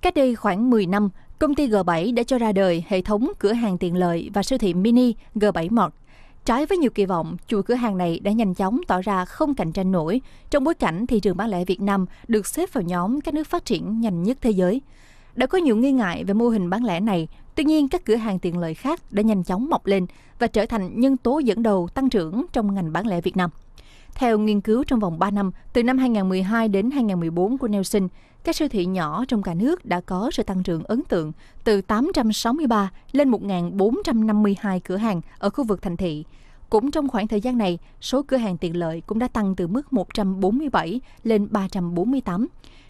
Cách đây khoảng 10 năm, công ty G7 đã cho ra đời hệ thống cửa hàng tiện lợi và siêu thị mini G7 Mart. Trái với nhiều kỳ vọng, chuỗi cửa hàng này đã nhanh chóng tỏ ra không cạnh tranh nổi trong bối cảnh thị trường bán lẻ Việt Nam được xếp vào nhóm các nước phát triển nhanh nhất thế giới. Đã có nhiều nghi ngại về mô hình bán lẻ này, tuy nhiên các cửa hàng tiện lợi khác đã nhanh chóng mọc lên và trở thành nhân tố dẫn đầu tăng trưởng trong ngành bán lẻ Việt Nam. Theo nghiên cứu trong vòng 3 năm, từ năm 2012 đến 2014 của Nielsen, các siêu thị nhỏ trong cả nước đã có sự tăng trưởng ấn tượng từ 863 lên 1.452 cửa hàng ở khu vực thành thị. Cũng trong khoảng thời gian này, số cửa hàng tiện lợi cũng đã tăng từ mức 147 lên 348.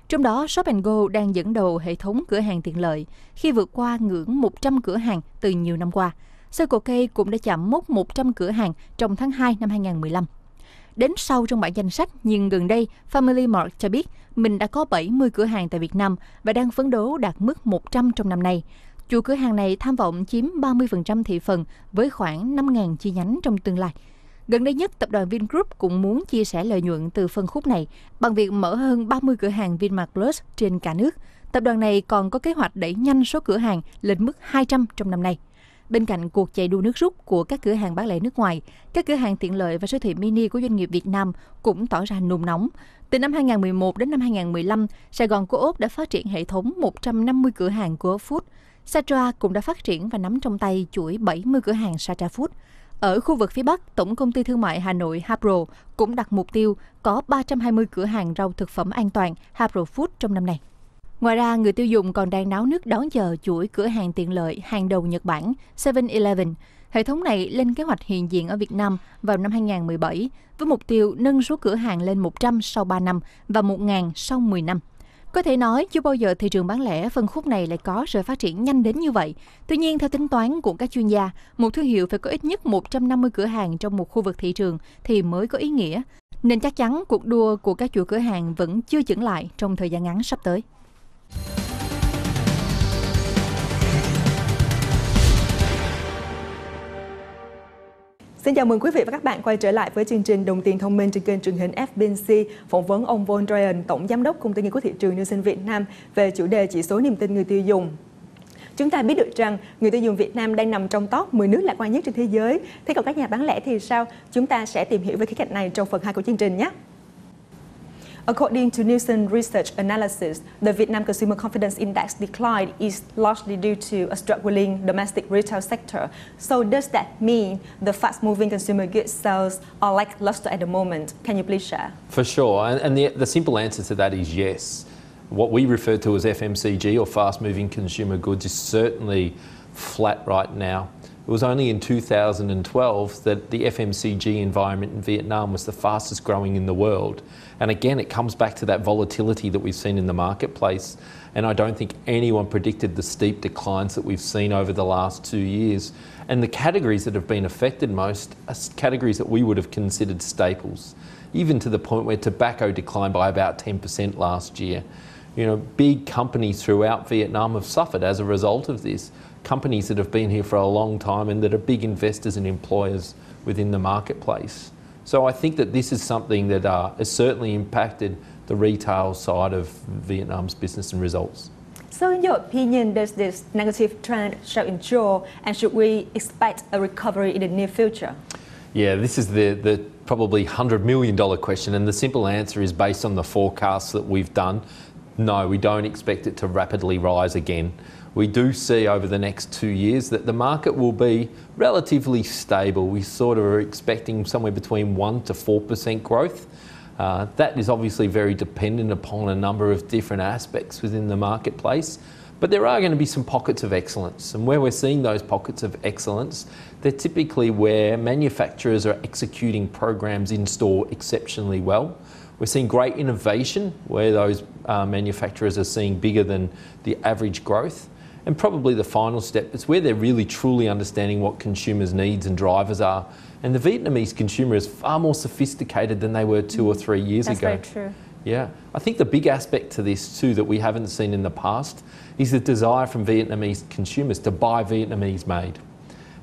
Trong đó, Shop & Go đang dẫn đầu hệ thống cửa hàng tiện lợi khi vượt qua ngưỡng 100 cửa hàng từ nhiều năm qua. Circle K cũng đã chạm mốc 100 cửa hàng trong tháng 2 năm 2015. Đến sau trong bảng danh sách, nhưng gần đây, Family Mart cho biết mình đã có 70 cửa hàng tại Việt Nam và đang phấn đấu đạt mức 100 trong năm nay. Chuỗi cửa hàng này tham vọng chiếm 30% thị phần với khoảng 5.000 chi nhánh trong tương lai. Gần đây nhất, tập đoàn Vingroup cũng muốn chia sẻ lợi nhuận từ phân khúc này bằng việc mở hơn 30 cửa hàng Vinmart Plus trên cả nước. Tập đoàn này còn có kế hoạch đẩy nhanh số cửa hàng lên mức 200 trong năm nay. Bên cạnh cuộc chạy đua nước rút của các cửa hàng bán lẻ nước ngoài, các cửa hàng tiện lợi và siêu thị mini của doanh nghiệp Việt Nam cũng tỏ ra nôn nóng. Từ năm 2011 đến năm 2015, Sài Gòn Co-op đã phát triển hệ thống 150 cửa hàng Co-op Food. Satra cũng đã phát triển và nắm trong tay chuỗi 70 cửa hàng Satra Food. Ở khu vực phía Bắc, Tổng công ty Thương mại Hà Nội Hapro cũng đặt mục tiêu có 320 cửa hàng rau thực phẩm an toàn Hapro Food trong năm nay. Ngoài ra, người tiêu dùng còn đang náo nức đón chờ chuỗi cửa hàng tiện lợi hàng đầu Nhật Bản 7-Eleven. Hệ thống này lên kế hoạch hiện diện ở Việt Nam vào năm 2017 với mục tiêu nâng số cửa hàng lên 100 sau 3 năm và 1.000 sau 10 năm. Có thể nói, chưa bao giờ thị trường bán lẻ phân khúc này lại có sự phát triển nhanh đến như vậy. Tuy nhiên, theo tính toán của các chuyên gia, một thương hiệu phải có ít nhất 150 cửa hàng trong một khu vực thị trường thì mới có ý nghĩa. Nên chắc chắn cuộc đua của các chuỗi cửa hàng vẫn chưa chững lại trong thời gian ngắn sắp tới. Xin chào mừng quý vị và các bạn quay trở lại với chương trình Đồng tiền thông minh trên kênh truyền hình FBNC, phỏng vấn ông Vaughan Ryan, Tổng Giám đốc Công ty nghiên cứu thị trường Nielsen Việt Nam về chủ đề chỉ số niềm tin người tiêu dùng. Chúng ta biết được rằng người tiêu dùng Việt Nam đang nằm trong top 10 nước lạc quan nhất trên thế giới. Thế còn các nhà bán lẻ thì sao? Chúng ta sẽ tìm hiểu về khía cạnh này trong phần 2 của chương trình nhé. According to Nielsen Research Analysis, the Vietnam Consumer Confidence Index decline is largely due to a struggling domestic retail sector. So does that mean the fast-moving consumer goods sales are lackluster at the moment? Can you please share? For sure, and the simple answer to that is yes. What we refer to as FMCG or fast-moving consumer goods is certainly flat right now. It was only in 2012 that the FMCG environment in Vietnam was the fastest growing in the world. And again, it comes back to that volatility that we've seen in the marketplace. And I don't think anyone predicted the steep declines that we've seen over the last 2 years. And the categories that have been affected most are categories that we would have considered staples, even to the point where tobacco declined by about 10% last year. You know, big companies throughout Vietnam have suffered as a result of this. Companies that have been here for a long time and that are big investors and employers within the marketplace. So I think that this is something that has certainly impacted the retail side of Vietnam's business and results. So in your opinion, does this negative trend shall endure, and should we expect a recovery in the near future? Yeah, this is the probably $100 million question, and the simple answer is based on the forecasts that we've done. No, we don't expect it to rapidly rise again. We do see over the next 2 years that the market will be relatively stable. We sort of are expecting somewhere between 1 to 4% growth. That is obviously very dependent upon a number of different aspects within the marketplace. But there are going to be some pockets of excellence. And where we're seeing those pockets of excellence, they're typically where manufacturers are executing programs in store exceptionally well. We're seeing great innovation where those manufacturers are seeing bigger than the average growth. And probably the final step is where they're really truly understanding what consumers' needs and drivers are. And the Vietnamese consumer is far more sophisticated than they were 2 or 3 years ago. That's very true. Yeah. I think the big aspect to this too that we haven't seen in the past is the desire from Vietnamese consumers to buy Vietnamese made.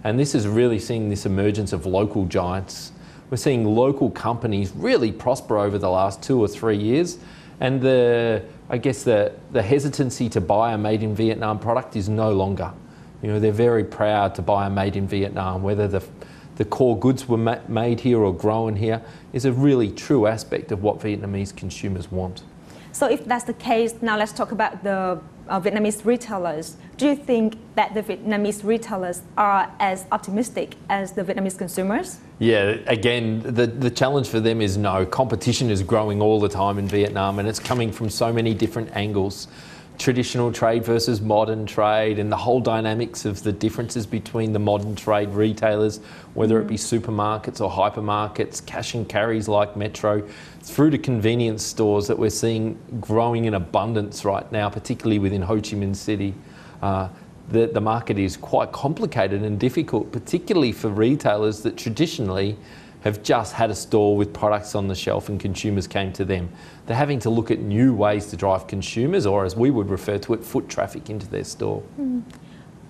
And this is really seeing this emergence of local giants. We're seeing local companies really prosper over the last 2 or 3 years. And I guess the hesitancy to buy a made in Vietnam product is no longer. You know, they're very proud to buy a made in Vietnam, whether the core goods were made here or grown here is a really true aspect of what Vietnamese consumers want. So if that's the case, now let's talk about the Vietnamese retailers. Do you think that the Vietnamese retailers are as optimistic as the Vietnamese consumers? Yeah, again, the challenge for them is no. Competition is growing all the time in Vietnam, and it's coming from so many different angles. Traditional trade versus modern trade, and the whole dynamics of the differences between the modern trade retailers, whether it be supermarkets or hypermarkets, cash and carries like Metro, through to convenience stores that we're seeing growing in abundance right now, particularly within Ho Chi Minh City. The market is quite complicated and difficult, particularly for retailers that traditionally have just had a store with products on the shelf and consumers came to them. They're having to look at new ways to drive consumers, or as we would refer to it, foot traffic into their store.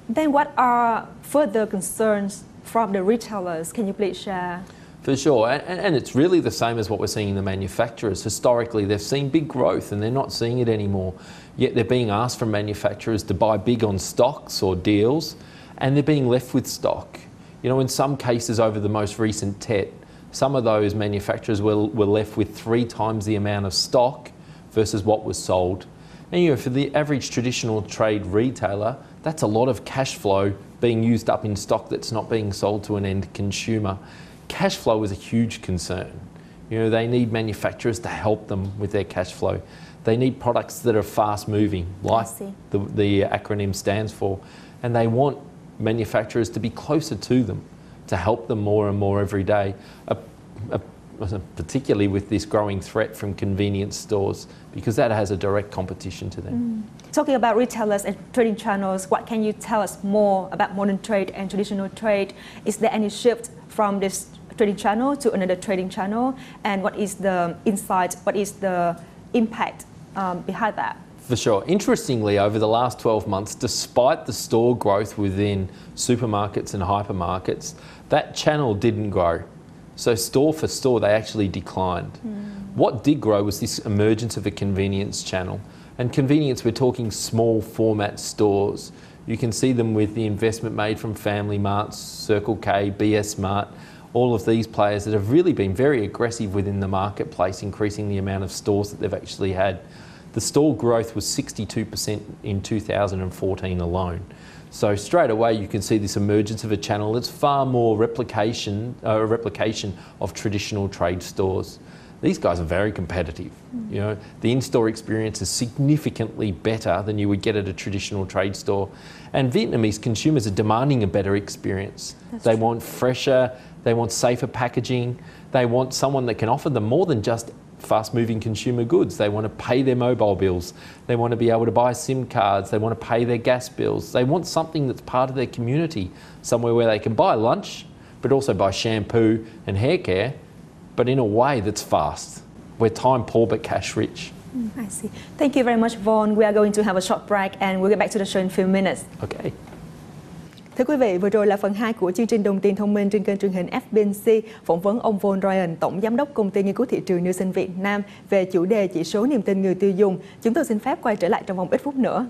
Then what are further concerns from the retailers? Can you please share? For sure, and it's really the same as what we're seeing in the manufacturers. Historically, they've seen big growth and they're not seeing it anymore. Yet they're being asked from manufacturers to buy big on stocks or deals, and they're being left with stock. You know, in some cases over the most recent TET, some of those manufacturers were left with 3 times the amount of stock versus what was sold. And you know, for the average traditional trade retailer, that's a lot of cash flow being used up in stock that's not being sold to an end consumer. Cash flow is a huge concern. You know, they need manufacturers to help them with their cash flow. They need products that are fast moving, like the acronym stands for, and they want manufacturers to be closer to them, to help them more and more every day, particularly with this growing threat from convenience stores, because that has a direct competition to them. Talking about retailers and trading channels, what can you tell us more about modern trade and traditional trade? Is there any shift from this trading channel to another trading channel? And what is the insight, what is the impact behind that? For sure. Interestingly, over the last 12 months, despite the store growth within supermarkets and hypermarkets, that channel didn't grow. So store for store, they actually declined. What did grow was this emergence of a convenience channel. And convenience, we're talking small format stores. You can see them with the investment made from Family Marts, Circle K, BS Mart, all of these players that have really been very aggressive within the marketplace, increasing the amount of stores that they've actually had. The store growth was 62% in 2014 alone. So straight away you can see this emergence of a channel that's far more a replication of traditional trade stores. These guys are very competitive. You know, the in-store experience is significantly better than you would get at a traditional trade store. And Vietnamese consumers are demanding a better experience. They want fresher, they want safer packaging, they want someone that can offer them more than just fast-moving consumer goods. They want to pay their mobile bills. They want to be able to buy SIM cards. They want to pay their gas bills. They want something that's part of their community, somewhere where they can buy lunch, but also buy shampoo and hair care, but in a way that's fast. We're time poor but cash rich. I see. Thank you very much, Vaughan. We are going to have a short break and we'll get back to the show in a few minutes. Okay. Thưa quý vị, vừa rồi là phần 2 của chương trình Đồng tiền thông minh trên kênh truyền hình FBNC, phỏng vấn ông Vaughan Ryan, Tổng Giám đốc Công ty Nghiên cứu thị trường Nielsen Việt Nam về chủ đề chỉ số niềm tin người tiêu dùng. Chúng tôi xin phép quay trở lại trong vòng ít phút nữa.